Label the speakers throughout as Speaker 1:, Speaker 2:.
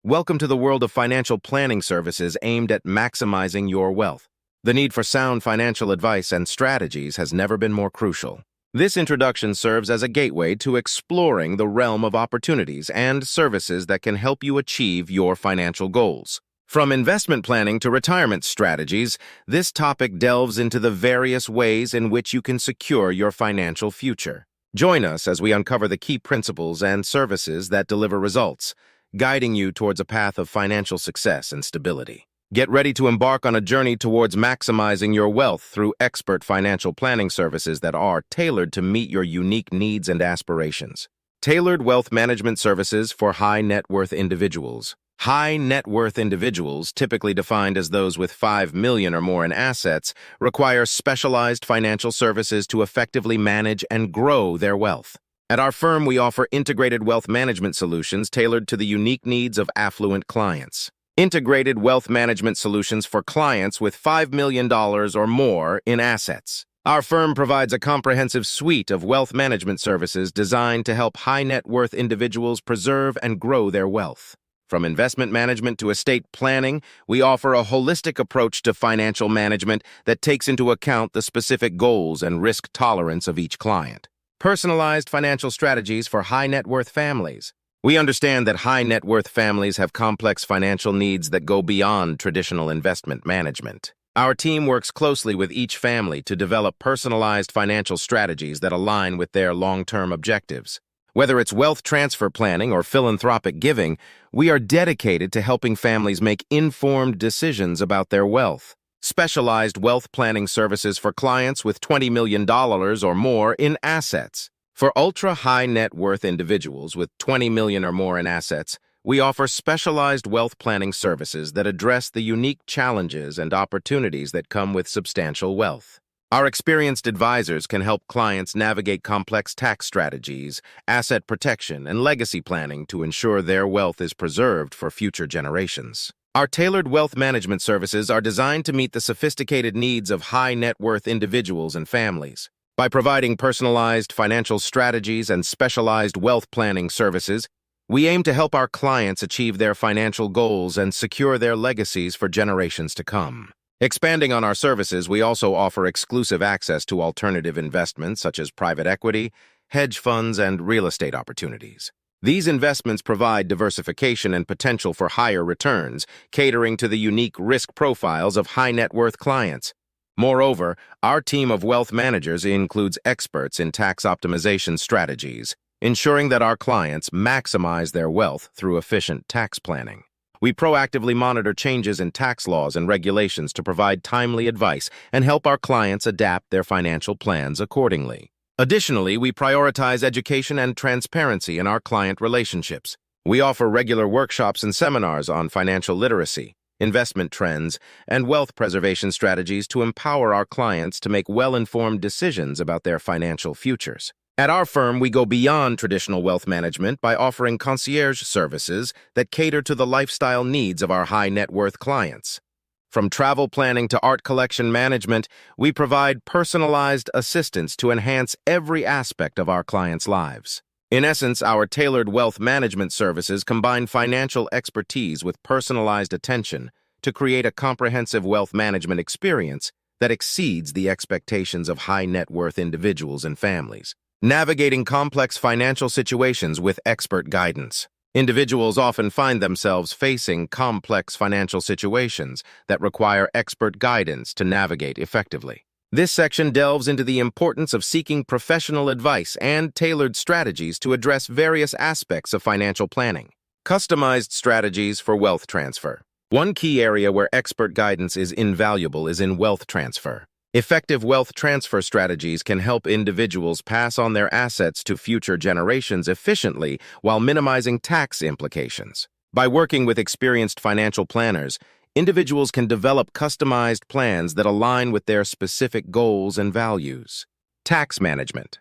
Speaker 1: Welcome to the world of financial planning services aimed at maximizing your wealth. The need for sound financial advice and strategies has never been more crucial. This introduction serves as a gateway to exploring the realm of opportunities and services that can help you achieve your financial goals. From investment planning to retirement strategies, this topic delves into the various ways in which you can secure your financial future. Join us as we uncover the key principles and services that deliver results, guiding you towards a path of financial success and stability. Get ready to embark on a journey towards maximizing your wealth through expert financial planning services that are tailored to meet your unique needs and aspirations. Tailored wealth management services for high net worth individuals. High net worth individuals, typically defined as those with $5 million or more in assets, require specialized financial services to effectively manage and grow their wealth. At our firm, we offer integrated wealth management solutions tailored to the unique needs of affluent clients. Integrated wealth management solutions for clients with $5 million or more in assets. Our firm provides a comprehensive suite of wealth management services designed to help high net worth individuals preserve and grow their wealth. From investment management to estate planning, we offer a holistic approach to financial management that takes into account the specific goals and risk tolerance of each client. Personalized financial strategies for high net worth families. We understand that high net worth families have complex financial needs that go beyond traditional investment management. Our team works closely with each family to develop personalized financial strategies that align with their long-term objectives. Whether it's wealth transfer planning or philanthropic giving, we are dedicated to helping families make informed decisions about their wealth. Specialized wealth planning services for clients with $20 million or more in assets. For ultra-high net worth individuals with $20 million or more in assets, we offer specialized wealth planning services that address the unique challenges and opportunities that come with substantial wealth. Our experienced advisors can help clients navigate complex tax strategies, asset protection, and legacy planning to ensure their wealth is preserved for future generations. Our tailored wealth management services are designed to meet the sophisticated needs of high net worth individuals and families. By providing personalized financial strategies and specialized wealth planning services, we aim to help our clients achieve their financial goals and secure their legacies for generations to come. Expanding on our services, we also offer exclusive access to alternative investments such as private equity, hedge funds, and real estate opportunities. These investments provide diversification and potential for higher returns, catering to the unique risk profiles of high net worth clients. Moreover, our team of wealth managers includes experts in tax optimization strategies, ensuring that our clients maximize their wealth through efficient tax planning. We proactively monitor changes in tax laws and regulations to provide timely advice and help our clients adapt their financial plans accordingly. Additionally, we prioritize education and transparency in our client relationships. We offer regular workshops and seminars on financial literacy, investment trends, and wealth preservation strategies to empower our clients to make well-informed decisions about their financial futures. At our firm, we go beyond traditional wealth management by offering concierge services that cater to the lifestyle needs of our high net worth clients. From travel planning to art collection management, we provide personalized assistance to enhance every aspect of our clients' lives. In essence, our tailored wealth management services combine financial expertise with personalized attention to create a comprehensive wealth management experience that exceeds the expectations of high net worth individuals and families. Navigating complex financial situations with expert guidance. Individuals often find themselves facing complex financial situations that require expert guidance to navigate effectively. This section delves into the importance of seeking professional advice and tailored strategies to address various aspects of financial planning. Customized strategies for wealth transfer. One key area where expert guidance is invaluable is in wealth transfer. Effective wealth transfer strategies can help individuals pass on their assets to future generations efficiently while minimizing tax implications. By working with experienced financial planners, individuals can develop customized plans that align with their specific goals and values. Tax management.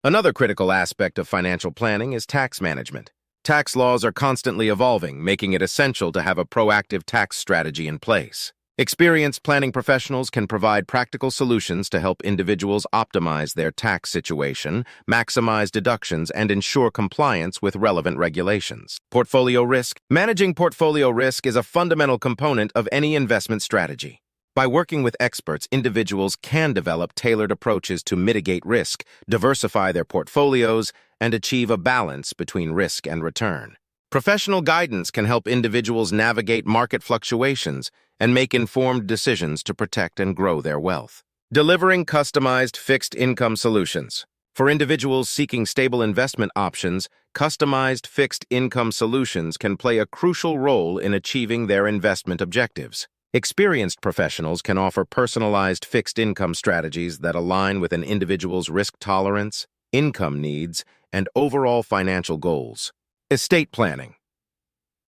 Speaker 1: Another critical aspect of financial planning is tax management. Tax laws are constantly evolving, making it essential to have a proactive tax strategy in place. Experienced planning professionals can provide practical solutions to help individuals optimize their tax situation, maximize deductions, and ensure compliance with relevant regulations. Portfolio risk. Managing portfolio risk is a fundamental component of any investment strategy. By working with experts, individuals can develop tailored approaches to mitigate risk, diversify their portfolios, and achieve a balance between risk and return. Professional guidance can help individuals navigate market fluctuations and make informed decisions to protect and grow their wealth. Delivering customized fixed income solutions. For individuals seeking stable investment options, customized fixed income solutions can play a crucial role in achieving their investment objectives. Experienced professionals can offer personalized fixed income strategies that align with an individual's risk tolerance, income needs, and overall financial goals. Estate planning.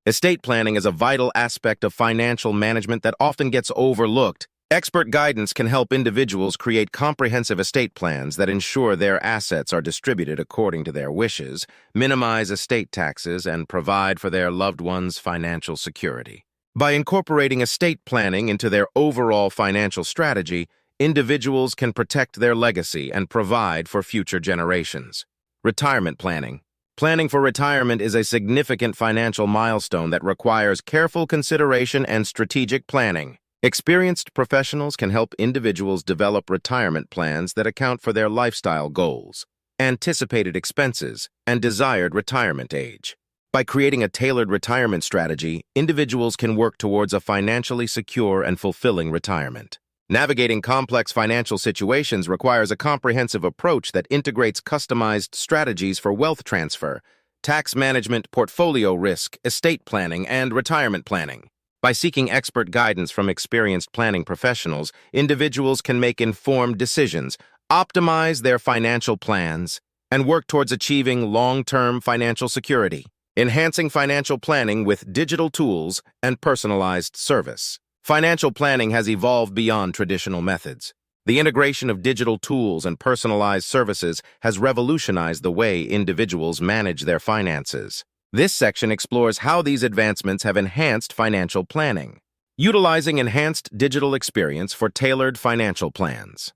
Speaker 1: Estate planning is a vital aspect of financial management that often gets overlooked. Expert guidance can help individuals create comprehensive estate plans that ensure their assets are distributed according to their wishes, minimize estate taxes, and provide for their loved ones' financial security. By incorporating estate planning into their overall financial strategy, individuals can protect their legacy and provide for future generations. Retirement planning. Planning for retirement is a significant financial milestone that requires careful consideration and strategic planning. Experienced professionals can help individuals develop retirement plans that account for their lifestyle goals, anticipated expenses, and desired retirement age. By creating a tailored retirement strategy, individuals can work towards a financially secure and fulfilling retirement. Navigating complex financial situations requires a comprehensive approach that integrates customized strategies for wealth transfer, tax management, portfolio risk, estate planning, and retirement planning. By seeking expert guidance from experienced planning professionals, individuals can make informed decisions, optimize their financial plans, and work towards achieving long-term financial security. Enhancing financial planning with digital tools and personalized service. Financial planning has evolved beyond traditional methods. The integration of digital tools and personalized services has revolutionized the way individuals manage their finances. This section explores how these advancements have enhanced financial planning. Utilizing enhanced digital experience for tailored financial plans.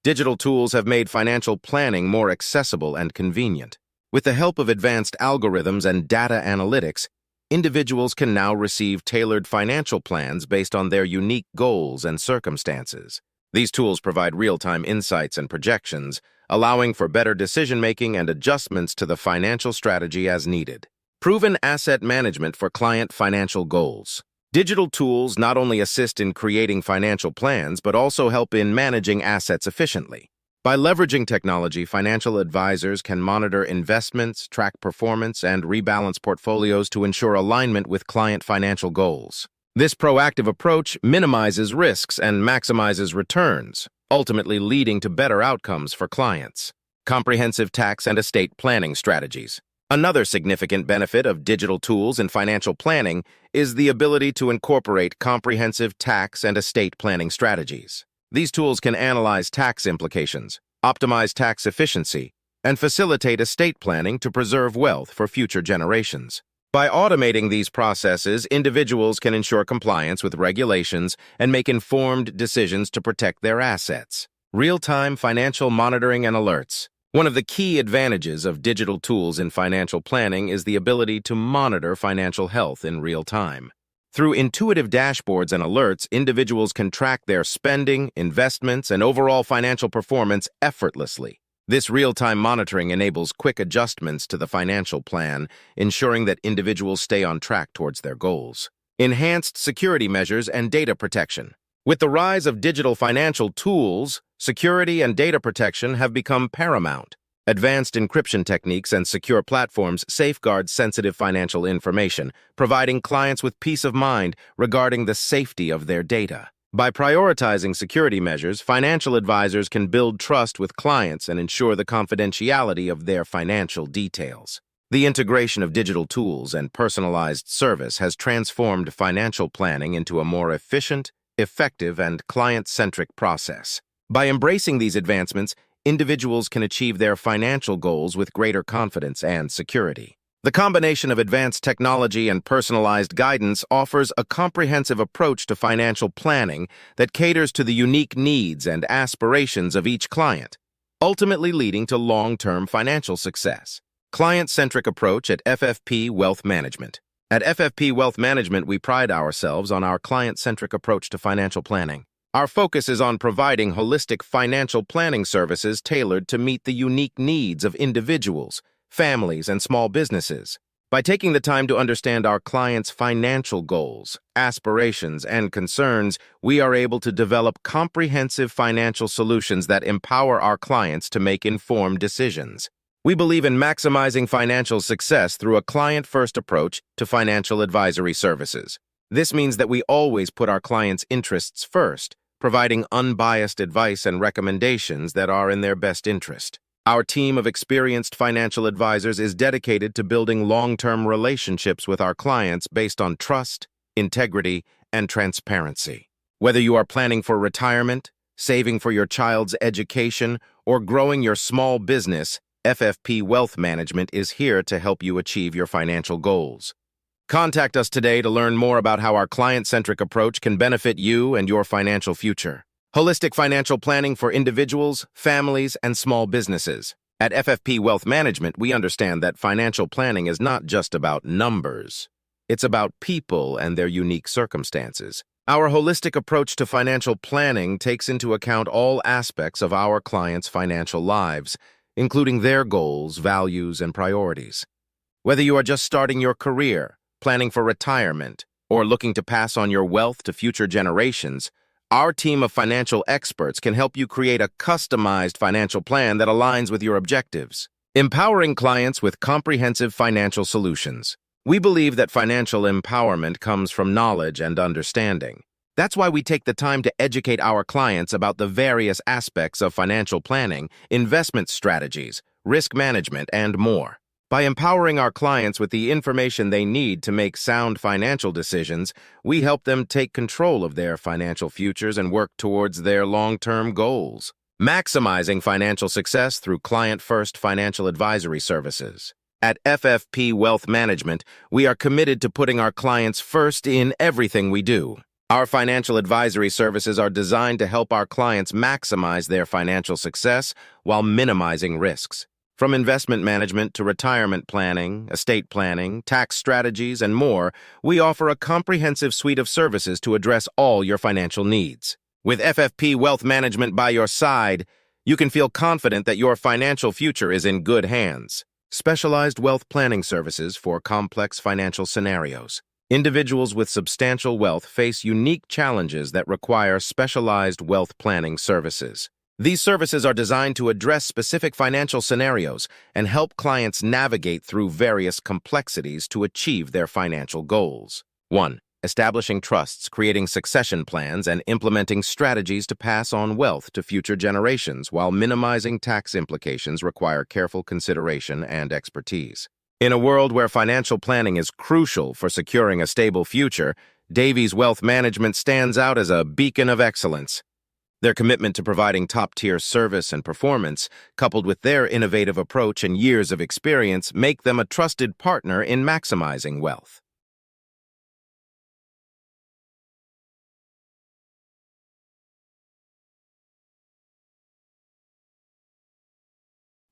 Speaker 1: Digital tools have made financial planning more accessible and convenient. With the help of advanced algorithms and data analytics, individuals can now receive tailored financial plans based on their unique goals and circumstances. These tools provide real-time insights and projections, allowing for better decision-making and adjustments to the financial strategy as needed. Proven asset management for client financial goals. Digital tools not only assist in creating financial plans, but also help in managing assets efficiently. By leveraging technology, financial advisors can monitor investments, track performance, and rebalance portfolios to ensure alignment with client financial goals. This proactive approach minimizes risks and maximizes returns, ultimately leading to better outcomes for clients. Comprehensive tax and estate planning strategies. Another significant benefit of digital tools in financial planning is the ability to incorporate comprehensive tax and estate planning strategies. These tools can analyze tax implications, optimize tax efficiency, and facilitate estate planning to preserve wealth for future generations. By automating these processes, individuals can ensure compliance with regulations and make informed decisions to protect their assets. Real-time financial monitoring and alerts. One of the key advantages of digital tools in financial planning is the ability to monitor financial health in real time. Through intuitive dashboards and alerts, individuals can track their spending, investments, and overall financial performance effortlessly. This real-time monitoring enables quick adjustments to the financial plan, ensuring that individuals stay on track towards their goals. Enhanced security measures and data protection. With the rise of digital financial tools, security and data protection have become paramount. Advanced encryption techniques and secure platforms safeguard sensitive financial information, providing clients with peace of mind regarding the safety of their data. By prioritizing security measures, financial advisors can build trust with clients and ensure the confidentiality of their financial details. The integration of digital tools and personalized service has transformed financial planning into a more efficient, effective, and client-centric process. By embracing these advancements, individuals can achieve their financial goals with greater confidence and security. The combination of advanced technology and personalized guidance offers a comprehensive approach to financial planning that caters to the unique needs and aspirations of each client, ultimately leading to long-term financial success. Client-centric approach at FFP Wealth Management. At FFP Wealth Management, we pride ourselves on our client-centric approach to financial planning. Our focus is on providing holistic financial planning services tailored to meet the unique needs of individuals, families, and small businesses. By taking the time to understand our clients' financial goals, aspirations, and concerns, we are able to develop comprehensive financial solutions that empower our clients to make informed decisions. We believe in maximizing financial success through a client-first approach to financial advisory services. This means that we always put our clients' interests first, providing unbiased advice and recommendations that are in their best interest. Our team of experienced financial advisors is dedicated to building long-term relationships with our clients based on trust, integrity, and transparency. Whether you are planning for retirement, saving for your child's education, or growing your small business, FFP Wealth Management is here to help you achieve your financial goals. Contact us today to learn more about how our client-centric approach can benefit you and your financial future. Holistic financial planning for individuals, families, and small businesses. At FFP Wealth Management, we understand that financial planning is not just about numbers. It's about people and their unique circumstances. Our holistic approach to financial planning takes into account all aspects of our clients' financial lives, including their goals, values, and priorities. Whether you are just starting your career, planning for retirement, or looking to pass on your wealth to future generations, our team of financial experts can help you create a customized financial plan that aligns with your objectives. Empowering clients with comprehensive financial solutions. We believe that financial empowerment comes from knowledge and understanding. That's why we take the time to educate our clients about the various aspects of financial planning, investment strategies, risk management, and more. By empowering our clients with the information they need to make sound financial decisions, we help them take control of their financial futures and work towards their long-term goals. Maximizing financial success through client-first financial advisory services. At FFP Wealth Management, we are committed to putting our clients first in everything we do. Our financial advisory services are designed to help our clients maximize their financial success while minimizing risks. From investment management to retirement planning, estate planning, tax strategies, and more, we offer a comprehensive suite of services to address all your financial needs. With FFP Wealth Management by your side, you can feel confident that your financial future is in good hands. Specialized wealth planning services for complex financial scenarios. Individuals with substantial wealth face unique challenges that require specialized wealth planning services. These services are designed to address specific financial scenarios and help clients navigate through various complexities to achieve their financial goals. 1. Establishing trusts, creating succession plans, and implementing strategies to pass on wealth to future generations while minimizing tax implications require careful consideration and expertise. In a world where financial planning is crucial for securing a stable future, Davies Wealth Management stands out as a beacon of excellence. Their commitment to providing top-tier service and performance, coupled with their innovative approach and years of experience, make them a trusted partner in maximizing wealth.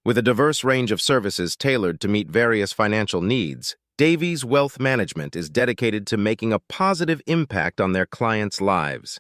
Speaker 1: With a diverse range of services tailored to meet various financial needs, Davies Wealth Management is dedicated to making a positive impact on their clients' lives.